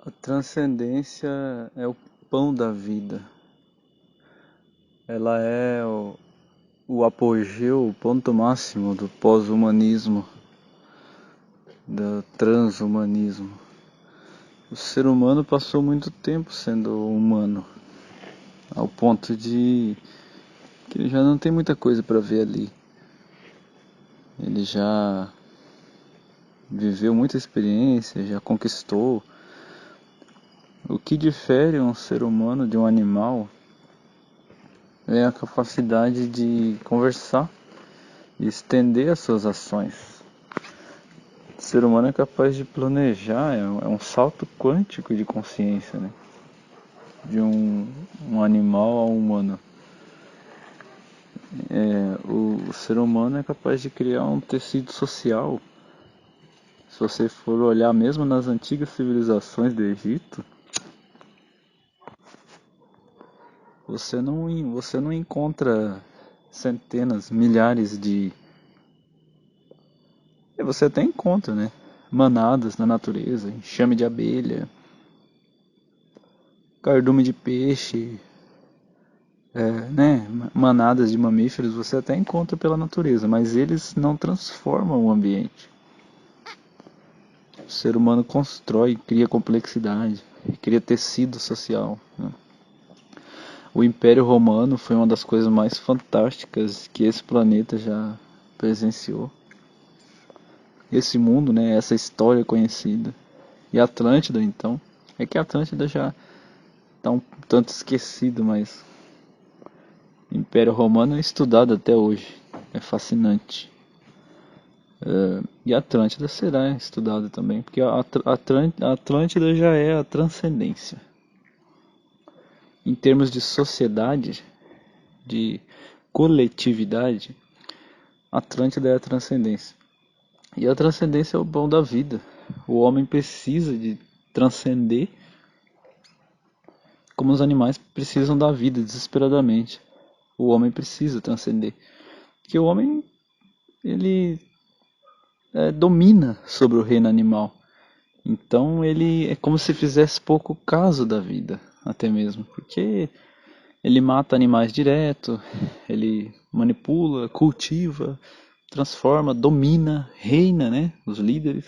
A transcendência é o pão da vida. Ela é o apogeu, o ponto máximo do pós-humanismo, do transhumanismo. O ser humano passou muito tempo sendo humano, ao ponto de que ele já não tem muita coisa para ver ali. Ele já viveu muita experiência, já conquistou. O que difere um ser humano de um animal é a capacidade de conversar e estender as suas ações. O ser humano é capaz de planejar, é um salto quântico de consciência, né? De um animal ao humano. O ser humano é capaz de criar um tecido social. Se você for olhar mesmo nas antigas civilizações do Egito, você não encontra centenas, milhares de... Você até encontra, né? Manadas na natureza, enxame de abelha, cardume de peixe, né? Manadas de mamíferos você até encontra pela natureza, mas eles não transformam o ambiente. O ser humano constrói, cria complexidade, cria tecido social, né? O Império Romano foi uma das coisas mais fantásticas que esse planeta já presenciou. Esse mundo, né, essa história conhecida. E Atlântida, então, é que a Atlântida já está um tanto esquecido, mas o Império Romano é estudado até hoje. É fascinante. E a Atlântida será estudada também, porque a Atlântida já é a transcendência. Em termos de sociedade, de coletividade, Atlântida é a transcendência. E a transcendência é o pão da vida. O homem precisa de transcender como os animais precisam da vida desesperadamente. O homem precisa transcender. Porque o homem, ele domina sobre o reino animal. Então ele é como se fizesse pouco caso da vida, até mesmo. Porque ele mata animais direto, ele manipula, cultiva, transforma, domina, reina, né? Os líderes.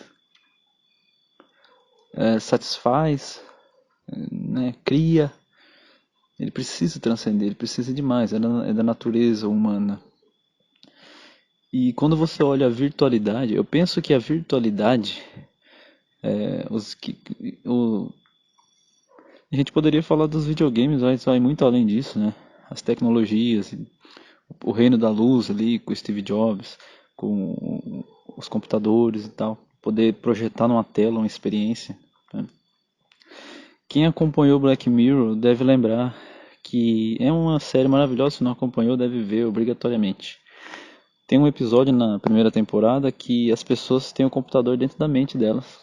Satisfaz, né? Cria. Ele precisa transcender, ele precisa de mais, é da natureza humana. E quando você olha a virtualidade, eu penso que a virtualidade, é, os, que, o, a gente poderia falar dos videogames, mas vai muito além disso, né? As tecnologias, o reino da luz ali, com o Steve Jobs, com os computadores e tal, poder projetar numa tela uma experiência, né? Quem acompanhou Black Mirror deve lembrar que é uma série maravilhosa, se não acompanhou deve ver obrigatoriamente. Tem um episódio na primeira temporada que as pessoas têm o computador dentro da mente delas.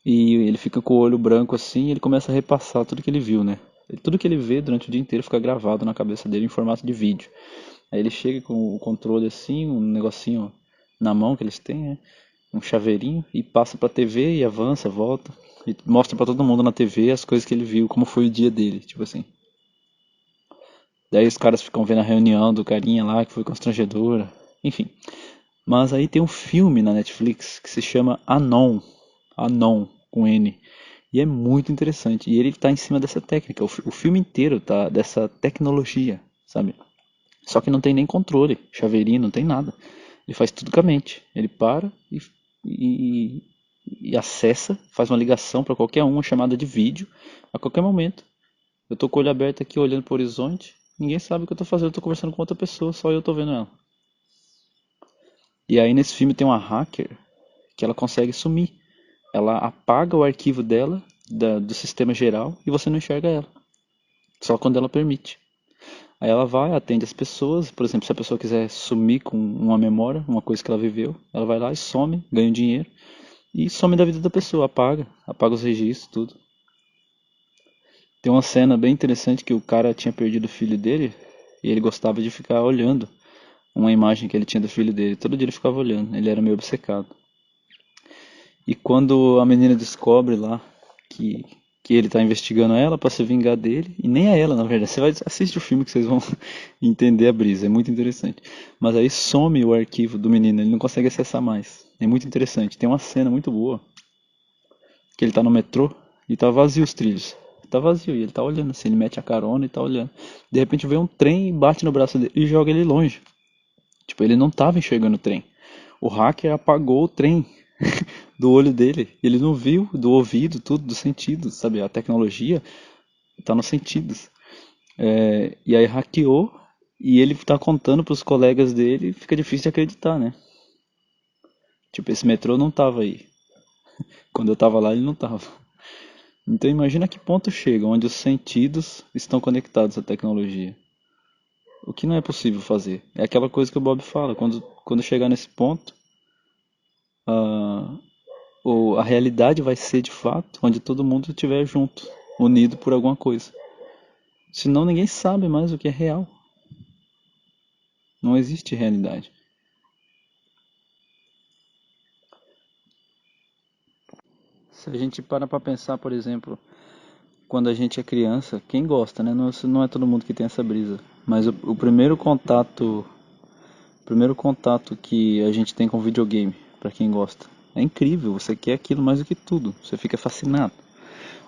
E ele fica com o olho branco assim e ele começa a repassar tudo que ele viu, né? Tudo que ele vê durante o dia inteiro fica gravado na cabeça dele em formato de vídeo. Aí ele chega com o controle assim, um negocinho na mão que eles têm, né? Um chaveirinho, e passa pra TV e avança, volta. E mostra pra todo mundo na TV as coisas que ele viu, como foi o dia dele, tipo assim. Daí os caras ficam vendo a reunião do carinha lá, que foi constrangedora. Enfim. Mas aí tem um filme na Netflix que se chama Anon. Anon, com N. E é muito interessante. E ele está em cima dessa técnica. O filme inteiro tá dessa tecnologia, sabe? Só que não tem nem controle, chaveirinho, não tem nada. Ele faz tudo com a mente. Ele para e, e acessa, faz uma ligação para qualquer um, uma chamada de vídeo, a qualquer momento. Eu tô com o olho aberto aqui olhando para o horizonte, ninguém sabe o que eu tô fazendo, eu tô conversando com outra pessoa, só eu tô vendo ela. E aí nesse filme tem uma hacker que ela consegue sumir. Ela apaga o arquivo dela, do sistema geral, e você não enxerga ela. Só quando ela permite. Aí ela vai, atende as pessoas, por exemplo, se a pessoa quiser sumir com uma memória, uma coisa que ela viveu, ela vai lá e some, ganha um dinheiro, e some da vida da pessoa, apaga os registros, tudo. Tem uma cena bem interessante que o cara tinha perdido o filho dele, e ele gostava de ficar olhando uma imagem que ele tinha do filho dele. Todo dia ele ficava olhando, ele era meio obcecado. E quando a menina descobre lá que, que ele tá investigando ela pra se vingar dele, e nem a ela, na verdade. Você vai assistir o filme que vocês vão entender a brisa, é muito interessante. Mas aí some o arquivo do menino, ele não consegue acessar mais. É muito interessante. Tem uma cena muito boa, que ele tá no metrô e tá vazio os trilhos. Tá vazio, e ele tá olhando assim, ele mete a carona e tá olhando. De repente vem um trem e bate no braço dele e joga ele longe. Tipo, ele não tava enxergando o trem. O hacker apagou o trem do olho dele. Ele não viu, do ouvido, tudo, dos sentidos, sabe? A tecnologia tá nos sentidos. E aí hackeou e ele tá contando pros colegas dele e fica difícil de acreditar, né? Tipo, esse metrô não tava aí. Quando eu tava lá, ele não tava. Então imagina que ponto chega, onde os sentidos estão conectados à tecnologia. O que não é possível fazer. É aquela coisa que o Bob fala, quando chegar nesse ponto, a realidade vai ser de fato onde todo mundo estiver junto, unido por alguma coisa. Senão ninguém sabe mais o que é real. Não existe realidade. Se a gente para pensar, por exemplo, quando a gente é criança, quem gosta, né? Não, não é todo mundo que tem essa brisa. Mas o primeiro contato que a gente tem com videogame, para quem gosta, é incrível. Você quer aquilo mais do que tudo. Você fica fascinado.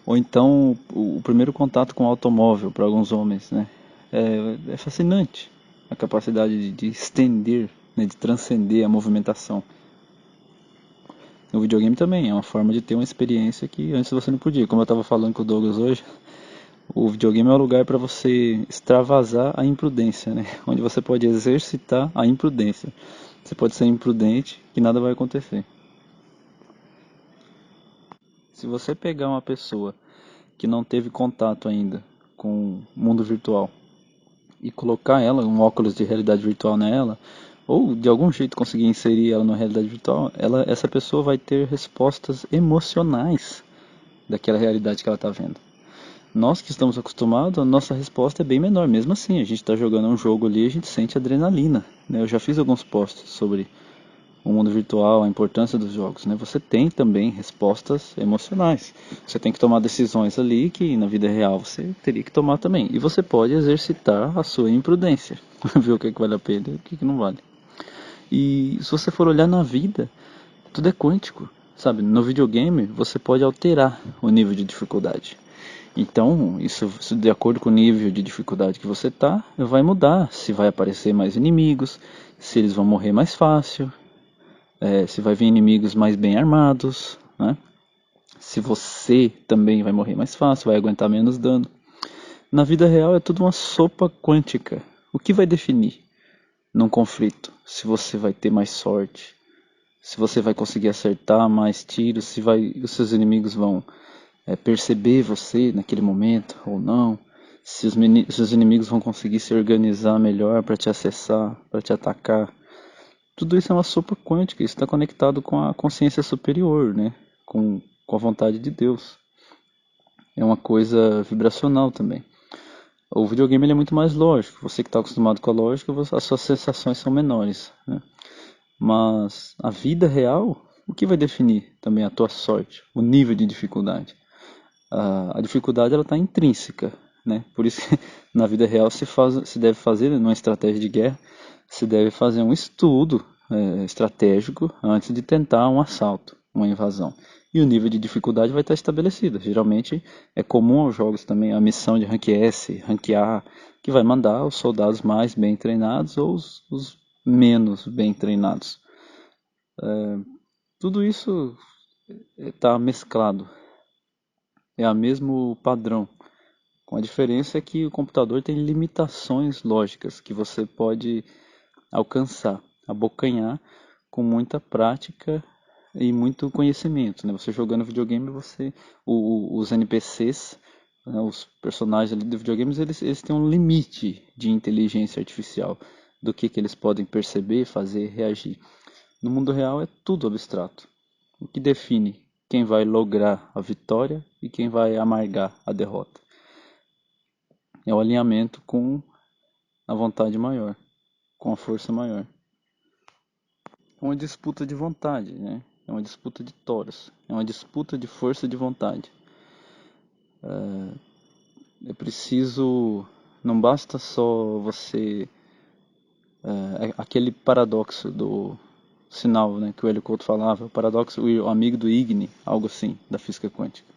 Ou então o primeiro contato com o automóvel para alguns homens, né? É fascinante a capacidade de estender, né, de transcender a movimentação. O videogame também é uma forma de ter uma experiência que antes você não podia. Como eu estava falando com o Douglas hoje, o videogame é um lugar para você extravasar a imprudência, né? Onde você pode exercitar a imprudência. Você pode ser imprudente que nada vai acontecer. Se você pegar uma pessoa que não teve contato ainda com o mundo virtual e colocar ela, um óculos de realidade virtual nela, ou de algum jeito conseguir inserir ela na realidade virtual, essa pessoa vai ter respostas emocionais daquela realidade que ela está vendo. Nós que estamos acostumados, a nossa resposta é bem menor. Mesmo assim, a gente está jogando um jogo ali, a gente sente adrenalina, né? Eu já fiz alguns posts sobre o mundo virtual, a importância dos jogos, né? Você tem também respostas emocionais. Você tem que tomar decisões ali que na vida real você teria que tomar também. E você pode exercitar a sua imprudência, ver o que, é que vale a pena e o que, que não vale. E se você for olhar na vida, tudo é quântico, sabe? No videogame você pode alterar o nível de dificuldade. Então, isso de acordo com o nível de dificuldade que você tá, vai mudar. Se vai aparecer mais inimigos, se eles vão morrer mais fácil, se vai vir inimigos mais bem armados, né? Se você também vai morrer mais fácil, vai aguentar menos dano. Na vida real é tudo uma sopa quântica. O que vai definir num conflito? Se você vai ter mais sorte, se você vai conseguir acertar mais tiros, se os seus inimigos vão perceber você naquele momento ou não, se os inimigos vão conseguir se organizar melhor para te acessar, para te atacar. Tudo isso é uma sopa quântica, isso está conectado com a consciência superior, né? Com a vontade de Deus. É uma coisa vibracional também. O videogame ele é muito mais lógico. Você que está acostumado com a lógica, as suas sensações são menores, né? Mas a vida real, o que vai definir também a tua sorte? O nível de dificuldade. A dificuldade ela está intrínseca, né? Por isso que na vida real se deve fazer, numa estratégia de guerra, se deve fazer um estudo estratégico antes de tentar um assalto, uma invasão. E o nível de dificuldade vai estar estabelecido. Geralmente é comum aos jogos também a missão de rank S, rank A, que vai mandar os soldados mais bem treinados ou os menos bem treinados. Tudo isso está mesclado, é o mesmo padrão. Com a diferença que o computador tem limitações lógicas que você pode alcançar, abocanhar com muita prática e muito conhecimento, né? Você jogando videogame, os NPCs, né, os personagens ali do videogames, eles têm um limite de inteligência artificial do que eles podem perceber, fazer, reagir. No mundo real é tudo abstrato. O que define quem vai lograr a vitória e quem vai amargar a derrota é o alinhamento com a vontade maior, com a força maior. É uma disputa de vontade, né? É uma disputa de toros, é uma disputa de força de vontade. É preciso, não basta só você, aquele paradoxo do sinal, né, que o Hélio Couto falava, o paradoxo, o amigo do Igni, algo assim, da física quântica.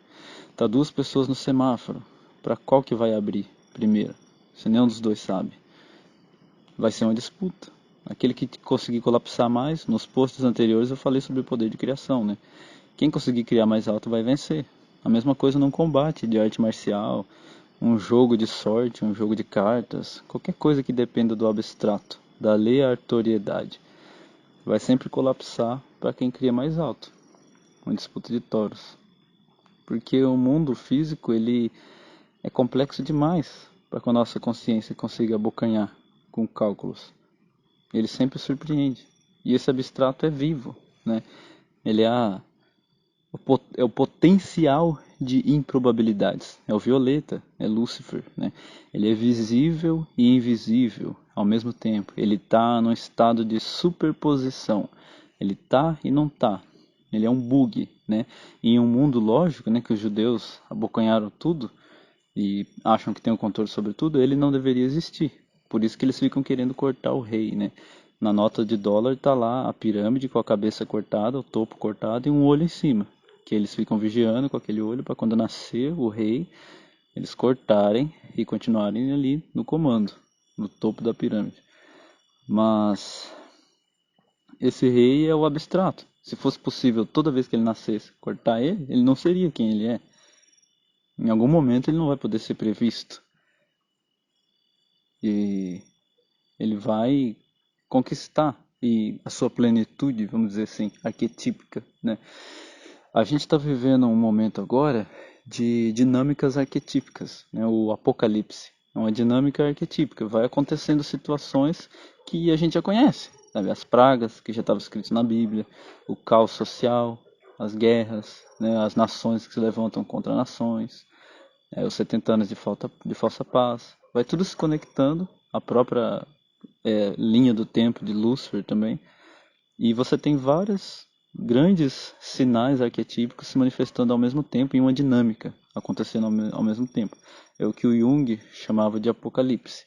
Tá duas pessoas no semáforo, para qual que vai abrir primeiro? Se nenhum dos dois sabe. Vai ser uma disputa. Aquele que conseguir colapsar mais, nos posts anteriores eu falei sobre o poder de criação, né? Quem conseguir criar mais alto vai vencer. A mesma coisa num combate de arte marcial, um jogo de sorte, um jogo de cartas, qualquer coisa que dependa do abstrato, da aleatoriedade. Vai sempre colapsar para quem cria mais alto. Uma disputa de touros. Porque o mundo físico, ele é complexo demais para que a nossa consciência consiga abocanhar com cálculos. Ele sempre surpreende. E esse abstrato é vivo, né? Ele é o potencial de improbabilidades. É o violeta, é Lúcifer, né? Ele é visível e invisível ao mesmo tempo. Ele está num estado de superposição. Ele está e não está. Ele é um bug, né? E em um mundo lógico, né, que os judeus abocanharam tudo e acham que tem o controle sobre tudo, ele não deveria existir. Por isso que eles ficam querendo cortar o rei, né? Na nota de dólar está lá a pirâmide com a cabeça cortada, o topo cortado e um olho em cima. Que eles ficam vigiando com aquele olho para quando nascer o rei, eles cortarem e continuarem ali no comando, no topo da pirâmide. Mas esse rei é o abstrato. Se fosse possível toda vez que ele nascesse cortar ele, ele não seria quem ele é. Em algum momento ele não vai poder ser previsto. E ele vai conquistar e a sua plenitude, vamos dizer assim, arquetípica, né? A gente está vivendo um momento agora de dinâmicas arquetípicas, né? O apocalipse é uma dinâmica arquetípica, vai acontecendo situações que a gente já conhece, sabe? As pragas que já estavam escritas na Bíblia, o caos social, as guerras, né? As nações que se levantam contra nações, os 70 anos de falsa paz, vai tudo se conectando, a própria linha do tempo de Lúcifer também, e você tem vários grandes sinais arquetípicos se manifestando ao mesmo tempo em uma dinâmica acontecendo ao mesmo tempo. É o que o Jung chamava de apocalipse.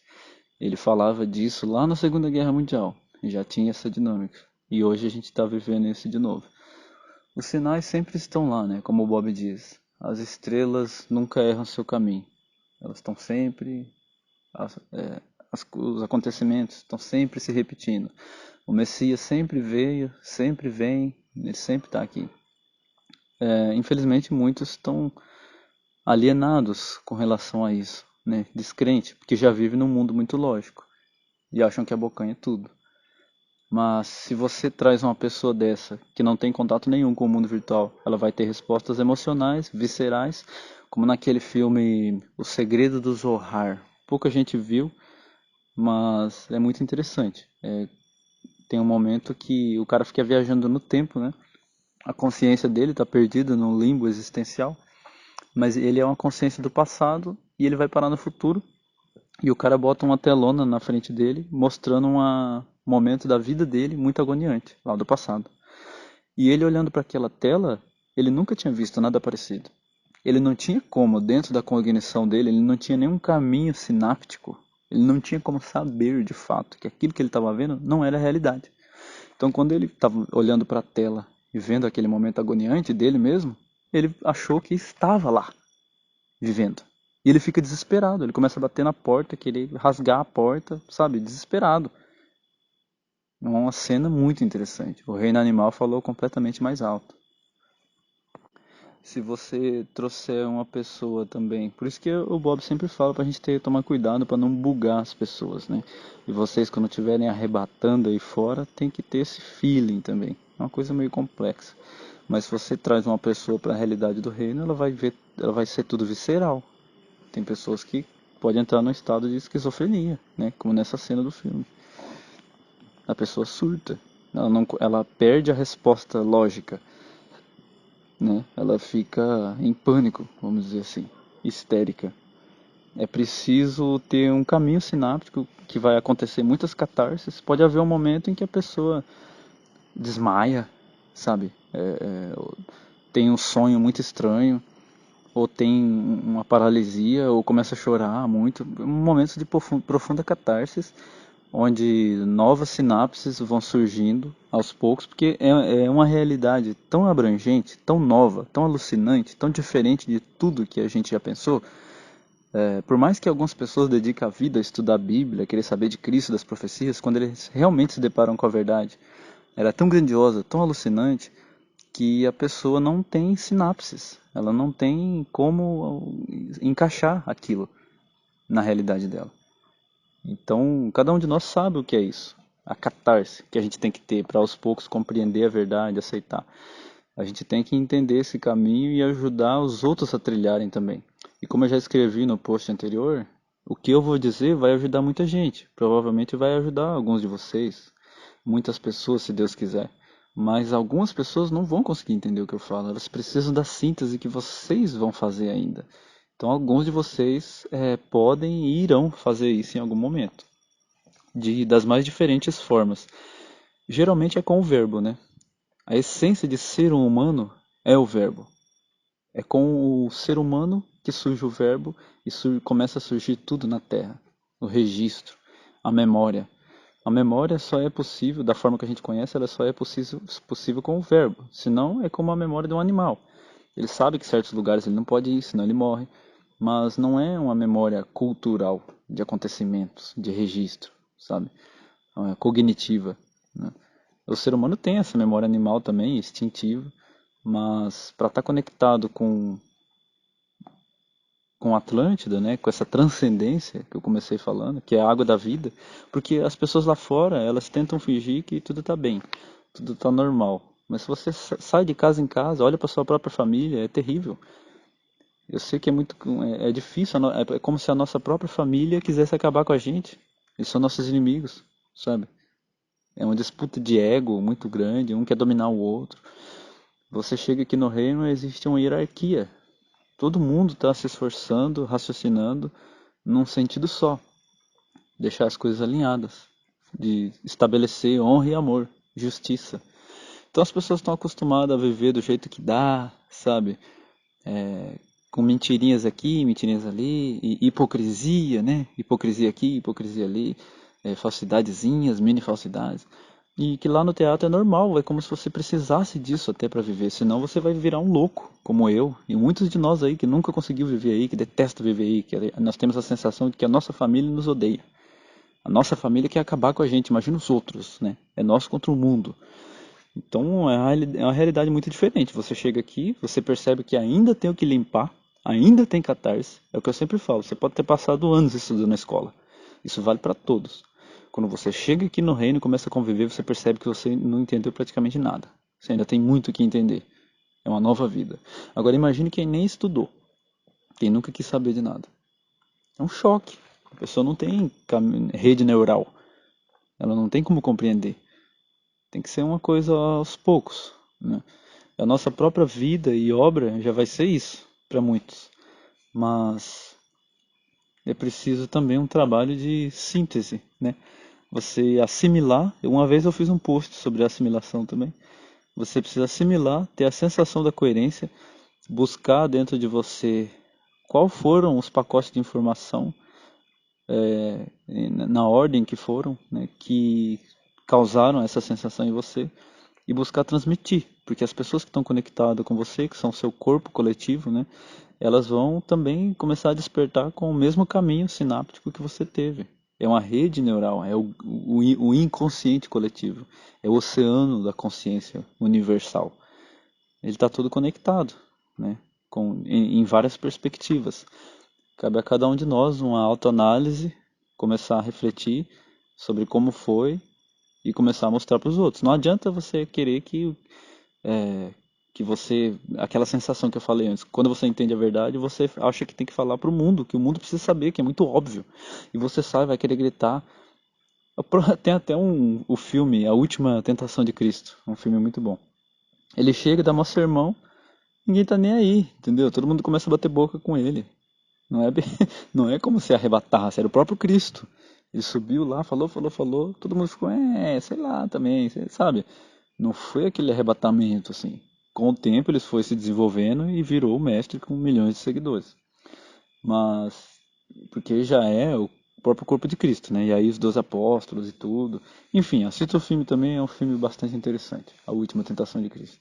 Ele falava disso lá na Segunda Guerra Mundial, e já tinha essa dinâmica. E hoje a gente está vivendo isso de novo. Os sinais sempre estão lá, né? Como o Bob diz. As estrelas nunca erram seu caminho. Elas estão sempre os acontecimentos estão sempre se repetindo. O Messias sempre veio, sempre vem, ele sempre está aqui. Infelizmente, muitos estão alienados com relação a isso, né? Descrente, porque já vivem num mundo muito lógico e acham que abocanha tudo. Mas se você traz uma pessoa dessa que não tem contato nenhum com o mundo virtual, ela vai ter respostas emocionais, viscerais, como naquele filme O Segredo do Zohar. Pouca gente viu, mas é muito interessante. Tem um momento que o cara fica viajando no tempo, né? A consciência dele está perdida no limbo existencial, mas ele é uma consciência do passado e ele vai parar no futuro. E o cara bota uma telona na frente dele, mostrando um momento da vida dele muito agoniante, lá do passado. E ele olhando para aquela tela, ele nunca tinha visto nada parecido. Ele não tinha como, dentro da cognição dele, ele não tinha nenhum caminho sináptico. Ele não tinha como saber de fato que aquilo que ele estava vendo não era realidade. Então, quando ele estava olhando para a tela e vendo aquele momento agoniante dele mesmo, ele achou que estava lá, vivendo. E ele fica desesperado, ele começa a bater na porta, querer rasgar a porta, sabe, desesperado. É uma cena muito interessante. O reino animal falou completamente mais alto. Se você trouxer uma pessoa também, por isso que o Bob sempre fala pra gente tomar cuidado para não bugar as pessoas, né? E vocês quando estiverem arrebatando aí fora, tem que ter esse feeling também. É uma coisa meio complexa. Mas se você traz uma pessoa para a realidade do reino, ela vai ser tudo visceral. Tem pessoas que podem entrar num estado de esquizofrenia, né? Como nessa cena do filme. A pessoa surta, ela perde a resposta lógica, né? Ela fica em pânico, vamos dizer assim, histérica. É preciso ter um caminho sináptico que vai acontecer muitas catarses. Pode haver um momento em que a pessoa desmaia, sabe? Tem um sonho muito estranho, ou tem uma paralisia, ou começa a chorar muito. Momentos de profunda catarse, onde novas sinapses vão surgindo aos poucos, porque é uma realidade tão abrangente, tão nova, tão alucinante, tão diferente de tudo que a gente já pensou. Por mais que algumas pessoas dediquem a vida a estudar a Bíblia, a querer saber de Cristo, das profecias, quando eles realmente se deparam com a verdade, ela é tão grandiosa, tão alucinante, que a pessoa não tem sinapses, ela não tem como encaixar aquilo na realidade dela. Então, cada um de nós sabe o que é isso, a catarse que a gente tem que ter para aos poucos compreender a verdade, aceitar. A gente tem que entender esse caminho e ajudar os outros a trilharem também. E como eu já escrevi no post anterior, o que eu vou dizer vai ajudar muita gente. Provavelmente vai ajudar alguns de vocês, muitas pessoas, se Deus quiser. Mas algumas pessoas não vão conseguir entender o que eu falo. Elas precisam da síntese que vocês vão fazer ainda. Então, alguns de vocês podem e irão fazer isso em algum momento, das mais diferentes formas. Geralmente é com o verbo, né? A essência de ser um humano é o verbo. É com o ser humano que surge o verbo e começa a surgir tudo na Terra. O registro, a memória. A memória só é possível, da forma que a gente conhece, ela só é possível com o verbo. Senão é como a memória de um animal. Ele sabe que certos lugares ele não pode ir, senão ele morre. Mas não é uma memória cultural, de acontecimentos, de registro, sabe? É cognitiva, né? O ser humano tem essa memória animal também, instintiva, mas para estar conectado com Atlântida, né, com essa transcendência que eu comecei falando, que é a água da vida, porque as pessoas lá fora, elas tentam fingir que tudo está bem, tudo está normal. Mas se você sai de casa em casa, olha para sua própria família, é terrível. Eu sei que é difícil, é como se a nossa própria família quisesse acabar com a gente. Eles são nossos inimigos, sabe? É uma disputa de ego muito grande, um quer dominar o outro. Você chega aqui no reino, existe uma hierarquia. Todo mundo está se esforçando, raciocinando num sentido só, deixar as coisas alinhadas, de estabelecer honra e amor, justiça. Então as pessoas estão acostumadas a viver do jeito que dá, sabe? Com mentirinhas aqui, mentirinhas ali, e hipocrisia, né? Hipocrisia aqui, hipocrisia ali, falsidadezinhas, mini falsidades. E que lá no teatro é normal, é como se você precisasse disso até para viver, senão você vai virar um louco, como eu, e muitos de nós aí que nunca conseguiu viver aí, que detesta viver aí, que nós temos a sensação de que a nossa família nos odeia. A nossa família quer acabar com a gente, imagina os outros, né? É nós contra o mundo. Então é uma realidade muito diferente. Você chega aqui, você percebe que ainda tem o que limpar, ainda tem catarse. É o que eu sempre falo, você pode ter passado anos estudando na escola. Isso vale para todos. Quando você chega aqui no reino e começa a conviver, você percebe que você não entendeu praticamente nada. Você ainda tem muito o que entender. É uma nova vida. Agora imagine quem nem estudou, quem nunca quis saber de nada. É um choque. A pessoa não tem rede neural. Ela não tem como compreender. Tem que ser uma coisa aos poucos, né? A nossa própria vida e obra já vai ser isso para muitos. Mas é preciso também um trabalho de síntese, né? Você assimilar. Uma vez eu fiz um post sobre assimilação também. Você precisa assimilar, ter a sensação da coerência, buscar dentro de você qual foram os pacotes de informação na ordem que foram, né, que causaram essa sensação em você e buscar transmitir, porque as pessoas que estão conectadas com você, que são seu corpo coletivo, né, elas vão também começar a despertar com o mesmo caminho sináptico que você teve. É uma rede neural, é o inconsciente coletivo, é o oceano da consciência universal. Ele está todo conectado, né, em várias perspectivas. Cabe a cada um de nós uma autoanálise, começar a refletir sobre como foi e começar a mostrar para os outros. Não adianta você querer que você, aquela sensação que eu falei antes, quando você entende a verdade, você acha que tem que falar para o mundo, que o mundo precisa saber, que é muito óbvio. E você sai, vai querer gritar. Tem até o filme A Última Tentação de Cristo, um filme muito bom. Ele chega, dá um sermão, ninguém tá nem aí, entendeu? Todo mundo começa a bater boca com ele. Não é, não é como se arrebatasse, era o próprio Cristo. Ele subiu lá, falou, falou, falou, todo mundo ficou, sei lá também, sabe? Não foi aquele arrebatamento assim. Com o tempo ele foi se desenvolvendo e virou o mestre com milhões de seguidores. Mas porque já é o próprio corpo de Cristo, né? E aí os 12 apóstolos e tudo. Enfim, assista o filme também, é um filme bastante interessante, A Última Tentação de Cristo.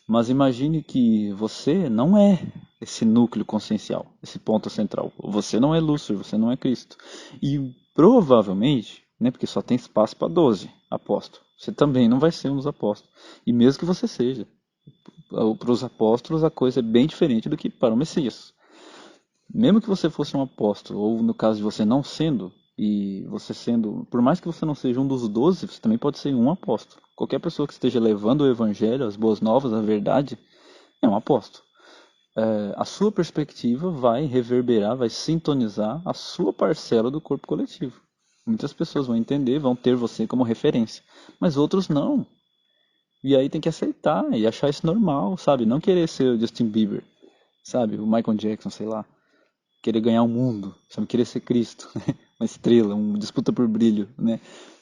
Mas imagine que você não é esse núcleo consciencial, esse ponto central. Você não é Lúcifer, você não é Cristo. E provavelmente, né, porque só tem espaço para 12 apóstolos, você também não vai ser um dos apóstolos. E mesmo que você seja, para os apóstolos a coisa é bem diferente do que para o Messias. Mesmo que você fosse um apóstolo, ou no caso de você não sendo, e você sendo, por mais que você não seja um dos 12, você também pode ser um apóstolo. Qualquer pessoa que esteja levando o evangelho, as boas novas, a verdade, é um apóstolo. A sua perspectiva vai reverberar, vai sintonizar a sua parcela do corpo coletivo. Muitas pessoas vão entender, vão ter você como referência, mas outros não. E aí tem que aceitar e achar isso normal, sabe? Não querer ser o Justin Bieber, sabe? O Michael Jackson, sei lá. Querer ganhar o mundo, sabe? Querer ser Cristo, né? Uma estrela, uma disputa por brilho, né?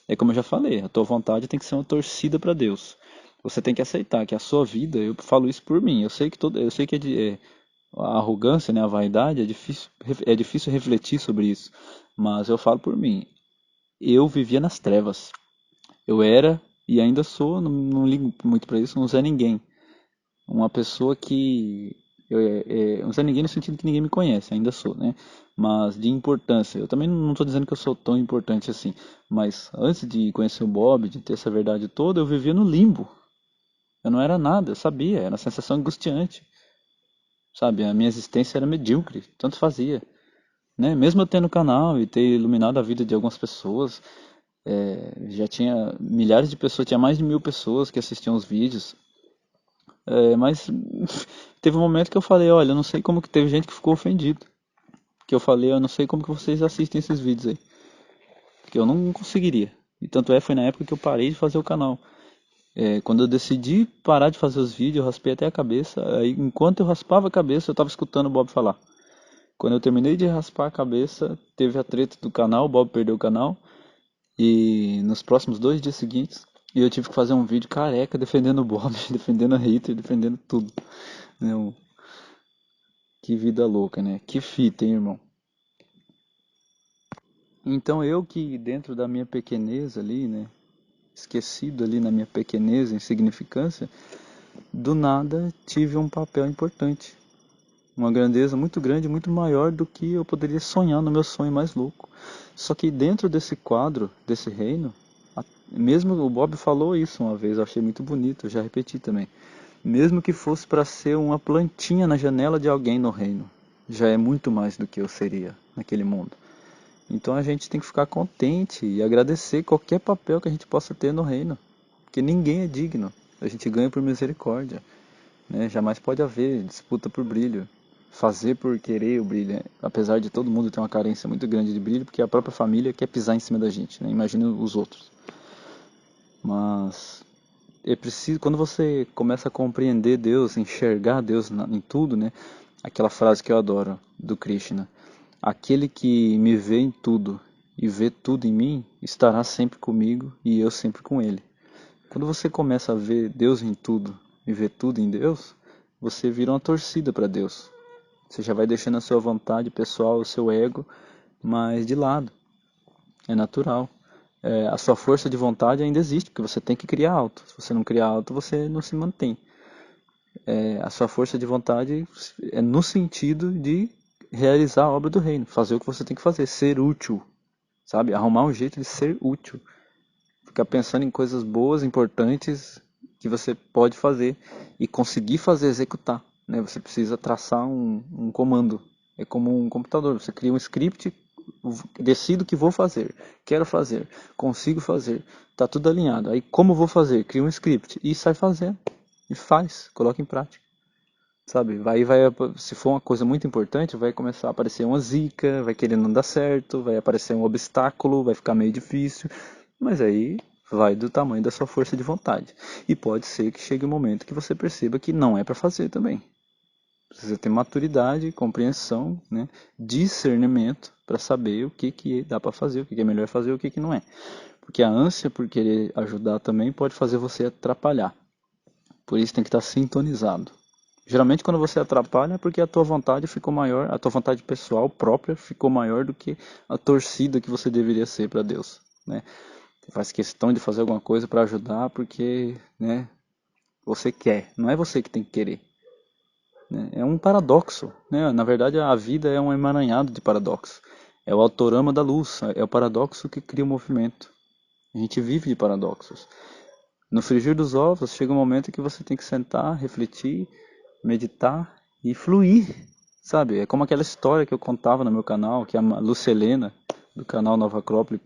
É como eu já falei, a tua vontade tem que ser uma torcida para Deus. Você tem que aceitar que a sua vida, eu falo isso por mim. Eu sei que a arrogância, né, a vaidade é difícil refletir sobre isso, mas eu falo por mim. Eu vivia nas trevas. Eu era e ainda sou, não ligo muito para isso, não Zé Ninguém. Uma pessoa que não sei ninguém no sentido que ninguém me conhece, ainda sou, né? Mas de importância. Eu também não estou dizendo que eu sou tão importante assim, mas antes de conhecer o Bob, de ter essa verdade toda, eu vivia no limbo. Eu não era nada, eu sabia, era uma sensação angustiante, sabe? A minha existência era medíocre, tanto fazia, né? Mesmo eu tendo canal e ter iluminado a vida de algumas pessoas, já tinha milhares de pessoas, tinha mais de 1000 pessoas que assistiam os vídeos. Mas teve um momento que eu falei, olha, eu não sei como que teve gente que ficou ofendido. Que eu falei, eu não sei como que vocês assistem esses vídeos aí. Porque eu não conseguiria. E tanto foi na época que eu parei de fazer o canal. Quando eu decidi parar de fazer os vídeos, eu raspei até a cabeça. Aí, enquanto eu raspava a cabeça, eu estava escutando o Bob falar. Quando eu terminei de raspar a cabeça, teve a treta do canal, o Bob perdeu o canal. E nos próximos 2 dias seguintes, eu tive que fazer um vídeo careca defendendo o Bob, defendendo a hater, defendendo tudo. Né? Que vida louca, né? Que fita, hein, irmão? Então eu que dentro da minha pequenez ali, né? Esquecido ali na minha pequenez, insignificância, do nada tive um papel importante. Uma grandeza muito grande, muito maior do que eu poderia sonhar no meu sonho mais louco. Só que dentro desse quadro, desse reino, mesmo o Bob falou isso uma vez, eu achei muito bonito, eu já repeti também. Mesmo que fosse para ser uma plantinha na janela de alguém no reino, já é muito mais do que eu seria naquele mundo. Então a gente tem que ficar contente e agradecer qualquer papel que a gente possa ter no reino, porque ninguém é digno. A gente ganha por misericórdia, né? Jamais pode haver disputa por brilho, fazer por querer o brilho, né? Apesar de todo mundo ter uma carência muito grande de brilho, porque a própria família quer pisar em cima da gente, né? Imagina os outros. Mas é preciso, quando você começa a compreender Deus, enxergar Deus em tudo, né? Aquela frase que eu adoro do Krishna: aquele que me vê em tudo e vê tudo em mim, estará sempre comigo e eu sempre com ele. Quando você começa a ver Deus em tudo e ver tudo em Deus, você vira uma torcida para Deus. Você já vai deixando a sua vontade pessoal, o seu ego, mais de lado. É natural. A sua força de vontade ainda existe, porque você tem que criar alto. Se você não criar alto, você não se mantém. A sua força de vontade é no sentido de realizar a obra do reino, fazer o que você tem que fazer, ser útil, sabe? Arrumar um jeito de ser útil. Ficar pensando em coisas boas, importantes que você pode fazer e conseguir fazer, executar, né? Você precisa traçar um comando. É como um computador, você cria um script, decido que vou fazer, quero fazer, consigo fazer, tá tudo alinhado. Aí como vou fazer? Cria um script e sai fazendo. E faz, coloca em prática. Sabe, se for uma coisa muito importante, vai começar a aparecer uma zica, vai querer não dar certo, vai aparecer um obstáculo, vai ficar meio difícil, mas aí vai do tamanho da sua força de vontade. E pode ser que chegue um momento que você perceba que não é para fazer também. Precisa ter maturidade, compreensão, né, discernimento para saber o que dá para fazer, o que é melhor fazer, o que não é. Porque a ânsia por querer ajudar também pode fazer você atrapalhar. Por isso tem que estar sintonizado. Geralmente quando você atrapalha é porque a tua vontade ficou maior, a tua vontade pessoal própria ficou maior do que a torcida que você deveria ser para Deus, né? Você faz questão de fazer alguma coisa para ajudar porque, né, você quer, não é você que tem que querer, né? É um paradoxo, né? Na verdade a vida é um emaranhado de paradoxos. É o autorama da luz, é o paradoxo que cria o movimento. A gente vive de paradoxos. No frigir dos ovos, chega um momento que você tem que sentar, refletir, meditar e fluir, sabe? É como aquela história que eu contava no meu canal, que a Lucelena, do canal Nova Acrópole,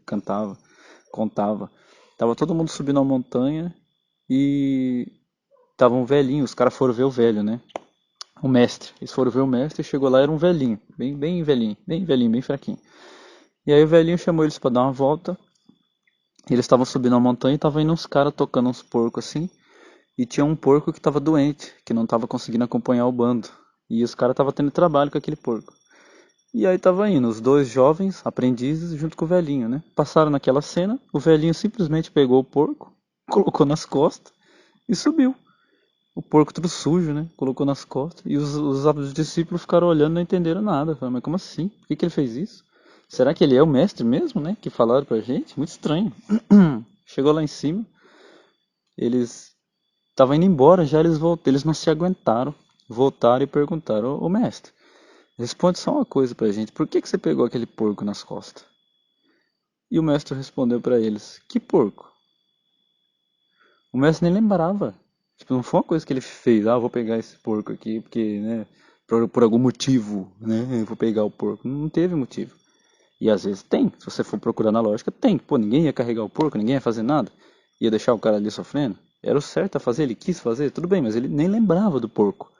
contava. Tava todo mundo subindo a montanha e tava um velhinho, os caras foram ver o velho, né? O mestre. Eles foram ver o mestre e chegou lá, era um velhinho, bem velhinho, bem fraquinho. E aí o velhinho chamou eles para dar uma volta. Eles estavam subindo a montanha e estavam indo uns caras tocando uns porcos assim. E tinha um porco que estava doente, que não estava conseguindo acompanhar o bando. E os caras estavam tendo trabalho com aquele porco. E aí tava indo os dois jovens aprendizes junto com o velhinho, né? Passaram naquela cena, o velhinho simplesmente pegou o porco, colocou nas costas e subiu. O porco tudo sujo, né? Colocou nas costas. E os discípulos ficaram olhando e não entenderam nada. Falaram, mas como assim? Por que ele fez isso? Será que ele é o mestre mesmo, né? Que falaram pra gente? Muito estranho. Chegou lá em cima, eles estavam indo embora, já eles voltaram, eles não se aguentaram. Voltaram e perguntaram, ô mestre, responde só uma coisa pra gente, por que você pegou aquele porco nas costas? E o mestre respondeu pra eles, que porco? O mestre nem lembrava. Tipo, não foi uma coisa que ele fez, ah, vou pegar esse porco aqui, porque, né, por algum motivo, né, eu vou pegar o porco. Não teve motivo. E às vezes tem, se você for procurar na lógica, tem. Pô, ninguém ia carregar o porco, ninguém ia fazer nada. Ia deixar o cara ali sofrendo. Era o certo a fazer, ele quis fazer, tudo bem, mas ele nem lembrava do porco.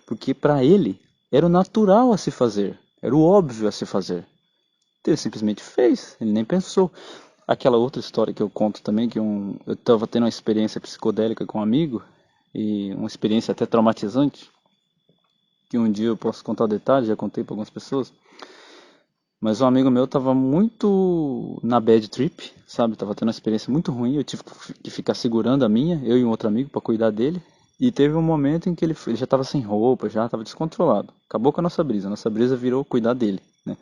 Porque para ele era o natural a se fazer, era o óbvio a se fazer. Ele simplesmente fez, ele nem pensou. Aquela outra história que eu conto também, que eu estava tendo uma experiência psicodélica com um amigo, e uma experiência até traumatizante, que um dia eu posso contar detalhes, já contei para algumas pessoas. Mas um amigo meu estava muito na bad trip, sabe? Tava tendo uma experiência muito ruim, eu tive que ficar segurando a minha, eu e um outro amigo, para cuidar dele. E teve um momento em que ele já estava sem roupa, já estava descontrolado. Acabou com a nossa brisa virou cuidar dele, né?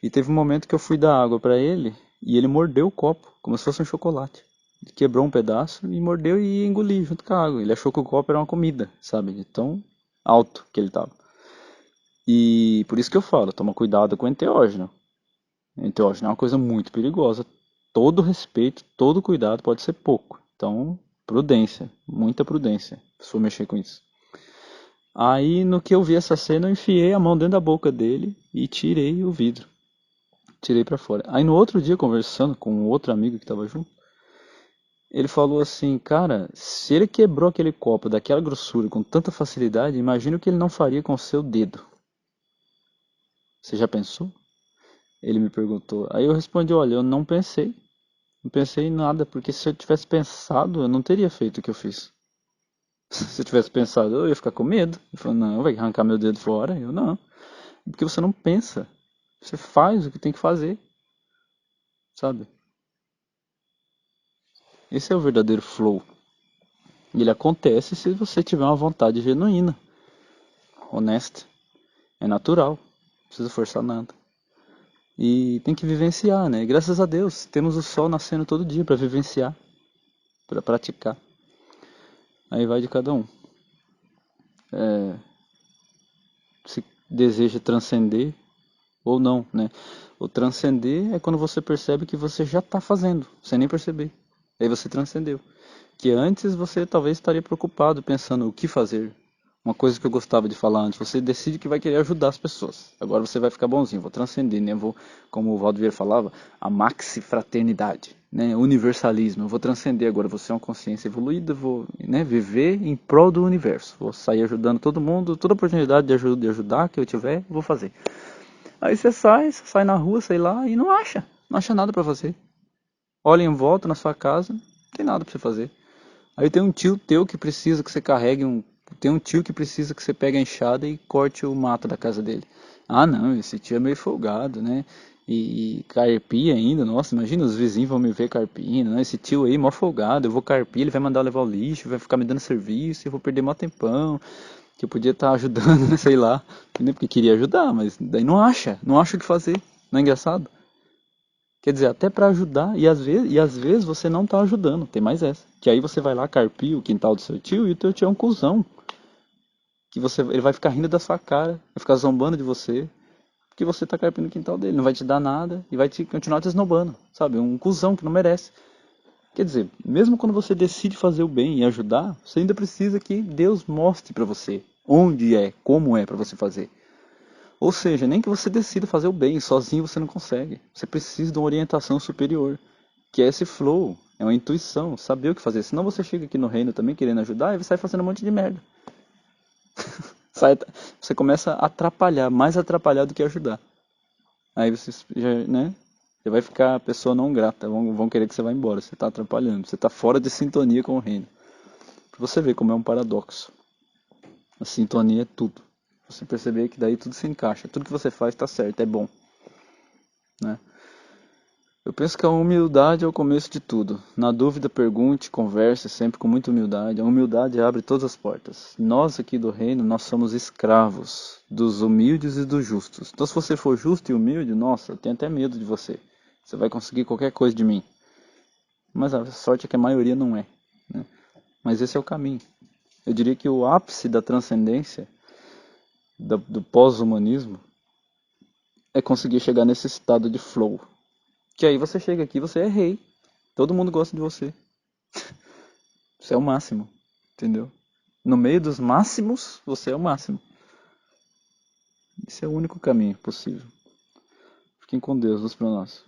E teve um momento que eu fui dar água para ele e ele mordeu o copo, como se fosse um chocolate. Ele quebrou um pedaço e mordeu e engoliu junto com a água. Ele achou que o copo era uma comida, sabe? De tão alto que ele estava. E por isso que eu falo, toma cuidado com o enteógeno. O enteógeno é uma coisa muito perigosa. Todo respeito, todo cuidado pode ser pouco. Então, prudência, muita prudência, se for mexer com isso. Aí, no que eu vi essa cena, eu enfiei a mão dentro da boca dele e tirei o vidro. Tirei pra fora. Aí, no outro dia, conversando com um outro amigo que estava junto, ele falou assim, cara, se ele quebrou aquele copo daquela grossura com tanta facilidade, imagina o que ele não faria com o seu dedo. Você já pensou? Ele me perguntou. Aí eu respondi, olha, eu não pensei. Não pensei em nada, porque se eu tivesse pensado, eu não teria feito o que eu fiz. Se eu tivesse pensado, eu ia ficar com medo. Ele falou, não, vai arrancar meu dedo fora. Eu não. Porque você não pensa. Você faz o que tem que fazer, sabe? Esse é o verdadeiro flow. E ele acontece se você tiver uma vontade genuína, honesta. É natural. Não precisa forçar nada. E tem que vivenciar, né? E graças a Deus, temos o sol nascendo todo dia para vivenciar, para praticar. Aí vai de cada um. Se deseja transcender ou não, né? O transcender é quando você percebe que você já está fazendo, sem nem perceber. Aí você transcendeu. Que antes você talvez estaria preocupado, pensando o que fazer. Uma coisa que eu gostava de falar antes, você decide que vai querer ajudar as pessoas. Agora você vai ficar bonzinho, vou transcender, né? Vou, como o Valdo Vieira falava, a maxi-fraternidade, né? Universalismo. Eu vou transcender agora, vou ser uma consciência evoluída, vou, né, viver em prol do universo. Vou sair ajudando todo mundo, toda oportunidade de ajudar que eu tiver, vou fazer. Aí você sai na rua, sei lá, e não acha nada pra fazer. Olha em volta na sua casa, não tem nada pra você fazer. Aí tem um tio teu que precisa que você carregue um. Tem um tio que precisa que você pegue a enxada e corte o mato da casa dele. Ah não, esse tio é meio folgado, né? e carpir ainda. Nossa, imagina, os vizinhos vão me ver carpindo, né? Esse tio aí, mó folgado, eu vou carpir, ele vai mandar eu levar o lixo, vai ficar me dando serviço, eu vou perder mó tempão, que eu podia estar ajudando, né? Sei lá. Entendeu? Porque queria ajudar, mas daí não acha o que fazer. Não é engraçado? Quer dizer, até pra ajudar, e às vezes você não tá ajudando, tem mais essa. Que aí você vai lá carpir o quintal do seu tio e o teu tio é um cuzão. Que ele vai ficar rindo da sua cara, vai ficar zombando de você, porque você tá carpindo o quintal dele, não vai te dar nada e vai te continuar te esnobando, sabe? Um cuzão que não merece. Quer dizer, mesmo quando você decide fazer o bem e ajudar, você ainda precisa que Deus mostre pra você onde é, como é pra você fazer. Ou seja, nem que você decida fazer o bem, sozinho você não consegue. Você precisa de uma orientação superior, que é esse flow, é uma intuição, saber o que fazer. Senão você chega aqui no reino também querendo ajudar e você sai fazendo um monte de merda. Sai, você começa a atrapalhar, mais atrapalhar do que ajudar. Aí você já, né? Você vai ficar a pessoa não grata, vão querer que você vá embora. Você está atrapalhando, você está fora de sintonia com o reino. Pra você ver como é um paradoxo. A sintonia é tudo. Você perceber que daí tudo se encaixa, tudo que você faz está certo, é bom, né? Eu penso que a humildade é o começo de tudo. Na dúvida, pergunte, converse sempre com muita humildade. A humildade abre todas as portas. Nós aqui do reino, nós somos escravos dos humildes e dos justos. Então se você for justo e humilde, nossa, eu tenho até medo de você. Você vai conseguir qualquer coisa de mim. Mas a sorte é que a maioria não é, né? Mas esse é o caminho. Eu diria que o ápice da transcendência, do pós-humanismo, é conseguir chegar nesse estado de flow. Que aí você chega aqui, você é rei. Todo mundo gosta de você. Você é o máximo, entendeu? No meio dos máximos, você é o máximo. Esse é o único caminho possível. Fiquem com Deus, luz para nós.